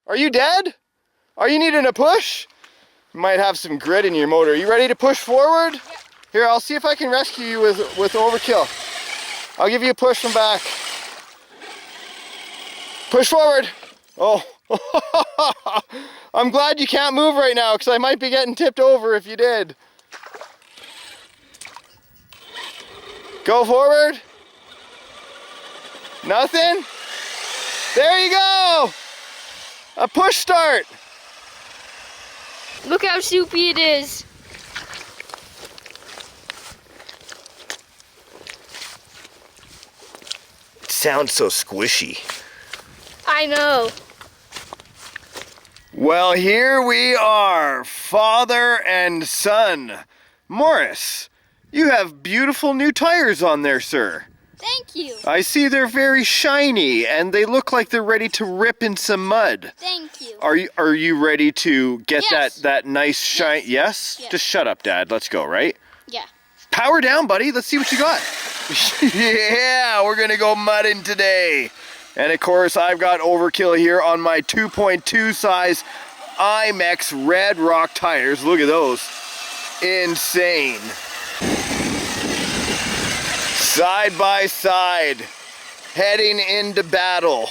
Are you dead? Are you needing a push? You might have some grit in your motor. Are you ready to push forward? Yep. Here, I'll see if I can rescue you with overkill. I'll give you a push from back. Push forward. Oh. I'm glad you can't move right now because I might be getting tipped over if you did. Go forward. Nothing? There you go. A push start. Look how soupy it is. It sounds so squishy. I know. Well, here we are, father and son. Morris, you have beautiful new tires on there, sir. Thank you. I see they're very shiny and they look like they're ready to rip in some mud. Thank you. Are you ready to get Yes. that nice shine? Yes. Yes? Just shut up, Dad. Let's go, right? Yeah. Power down, buddy. Let's see what you got. Yeah, we're gonna go mudding today. And of course, I've got overkill here on my 2.2 size IMEX Red Rock tires. Look at those. Insane. Side by side, heading into battle.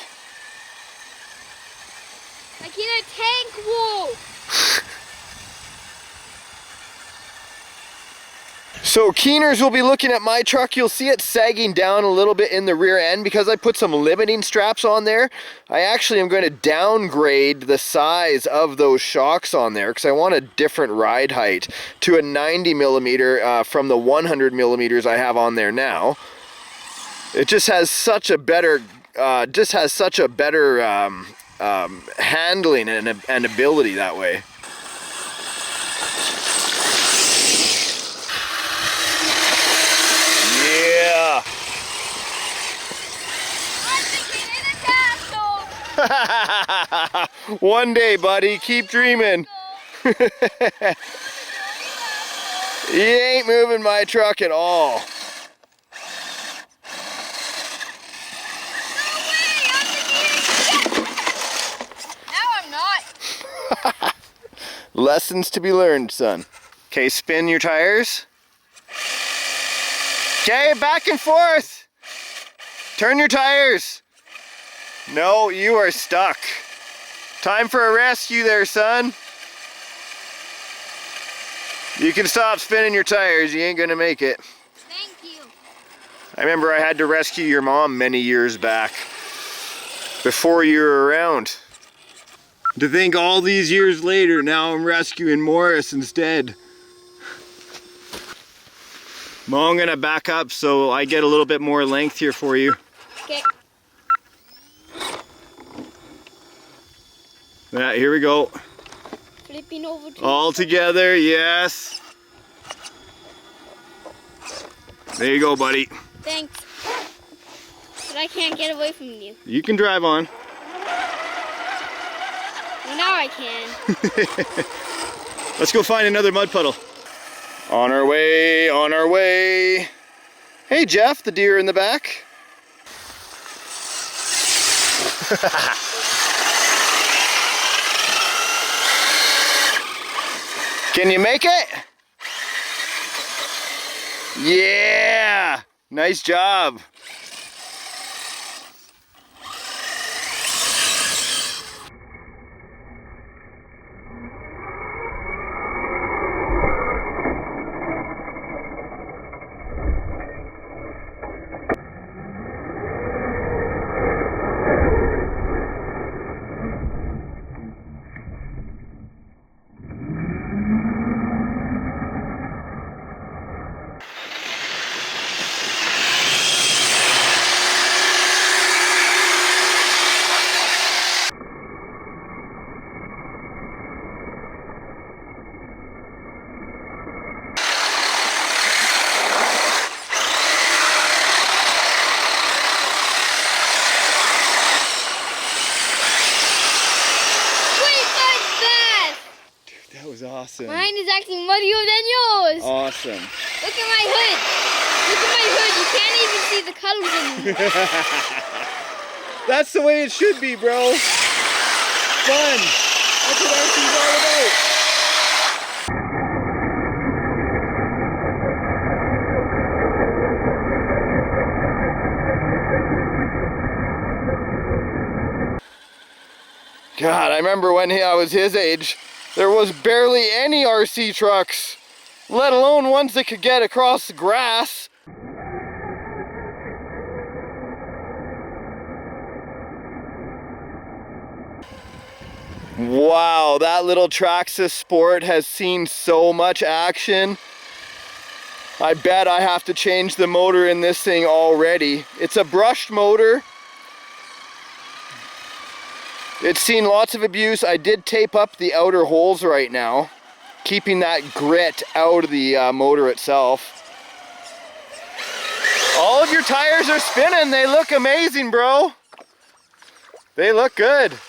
Like in a tank wall. So keeners will be looking at my truck. You'll see it sagging down a little bit in the rear end because I put some limiting straps on there. I actually am going to downgrade the size of those shocks on there because I want a different ride height to a 90 millimeter from the 100 millimeters I have on there now. It just has such a better, handling and ability that way. Yeah. One day, buddy. Keep dreaming. He ain't moving my truck at all. Lessons to be learned, son. Okay, spin your tires. Okay, back and forth. Turn your tires. No, you are stuck. Time for a rescue there, son. You can stop spinning your tires. You ain't gonna make it. Thank you. I remember I had to rescue your mom many years back. Before you were around. To think all these years later, now I'm rescuing Morris instead. Well, I'm gonna back up so I get a little bit more length here for you. Okay. Yeah, here we go. Flipping over to All together, yes. There you go, buddy. Thanks. But I can't get away from you. You can drive on. Well, now I can. Let's go find another mud puddle. On our way, on our way. Hey Jeff, the deer in the back. Can you make it? Yeah, nice job. Awesome. Mine is actually muddier than yours. Awesome. Look at my hood. Look at my hood. You can't even see the colors in it. That's the way it should be, bro. fun. That's what RC's all about. God, I remember when I was his age, there was barely any RC trucks, let alone ones that could get across the grass. Wow, that little Traxxas Sport has seen so much action. I bet I have to change the motor in this thing already. It's a brushed motor. It's seen lots of abuse. I did tape up the outer holes right now, keeping that grit out of the motor itself. All of your tires are spinning. They look amazing, bro. They look good. Even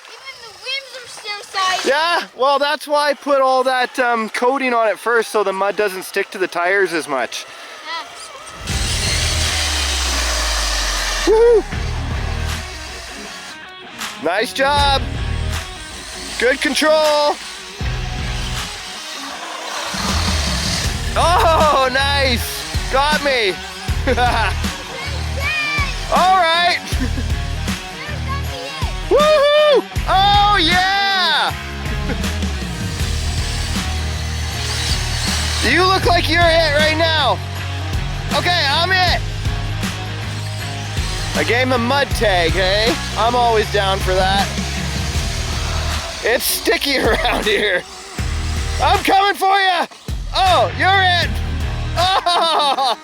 the rims are still size. Yeah, well, that's why I put all that coating on it first, so the mud doesn't stick to the tires as much. Yeah. Woohoo! Nice job. Good control. Oh, nice. Got me. All right. Woohoo! Oh, yeah. You look like you're it right now. Okay, I'm it. I gave him a mud tag, hey? I'm always down for that. It's sticky around here. I'm coming for you. Oh, you're it. Oh.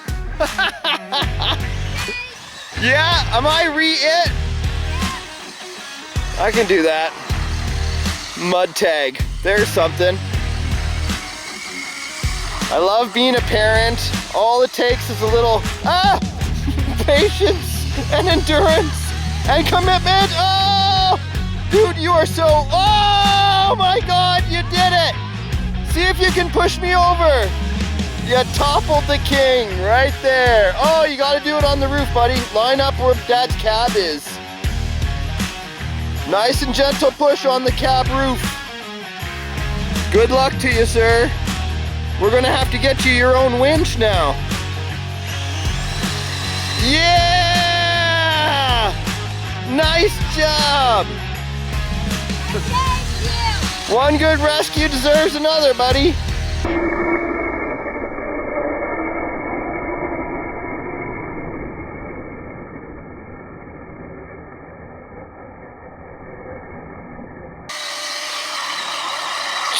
Yeah, am I re-it? I can do that. Mud tag. There's something. I love being a parent. All it takes is a little patience and endurance and commitment. Oh, dude, you are so, oh my God, you did it. See if you can push me over. You toppled the king right there. Oh, you gotta do it on the roof, buddy. Line up where Dad's cab is. Nice and gentle push on the cab roof. Good luck to you, sir. We're gonna have to get you your own winch now. Yeah! Nice job! Thank you. One good rescue deserves another, buddy.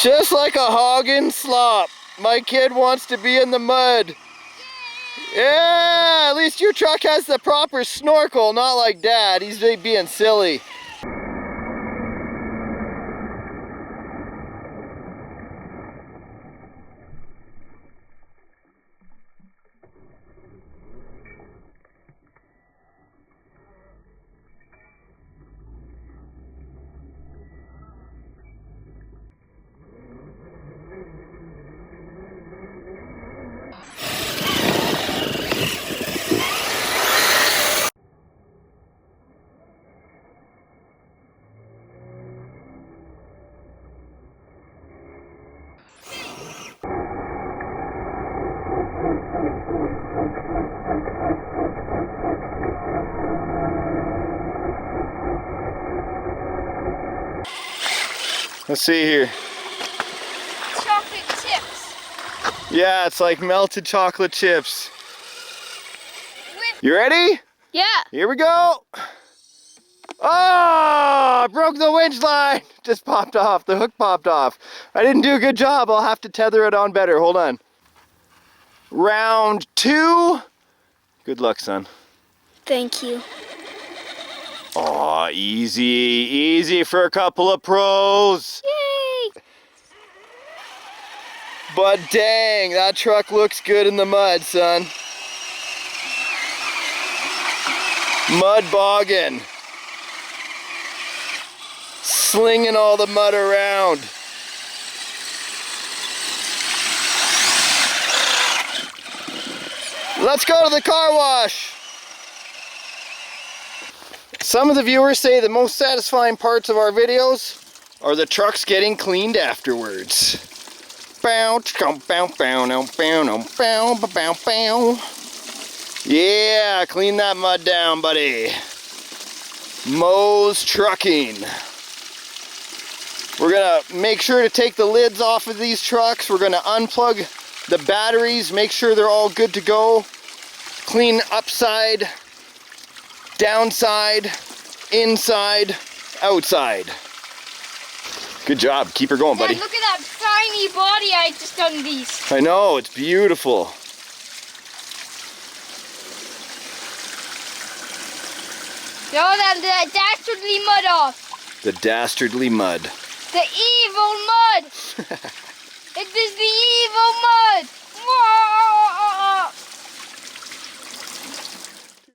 Just like a hog in slop. My kid wants to be in the mud. Yeah, at least your truck has the proper snorkel, not like Dad. He's being silly. Let's see here. Chocolate chips. Yeah, it's like melted chocolate chips. With You ready? yeah. Here we go. Oh, I broke the winch line. Just popped off. The hook popped off. I didn't do a good job. I'll have to tether it on better. Hold on. Round 2. Good luck, son. Thank you. Oh, easy. Easy for a couple of pros. Yay! But dang, that truck looks good in the mud, son. Mud bogging. Slinging all the mud around. Let's go to the car wash. Some of the viewers say the most satisfying parts of our videos are the trucks getting cleaned afterwards? Bow, bow, bow, bow, bow, bow, bow, bow, bow. Yeah, clean that mud down, buddy. MOE'S Trucking. We're gonna make sure to take the lids off of these trucks. We're gonna unplug the batteries, make sure they're all good to go. Clean upside, downside, inside, outside. Good job. Keep her going, buddy. Dad, look at that tiny body I just done these. I know, it's beautiful. No, the dastardly mud off. The dastardly mud. The evil mud. It is the evil mud.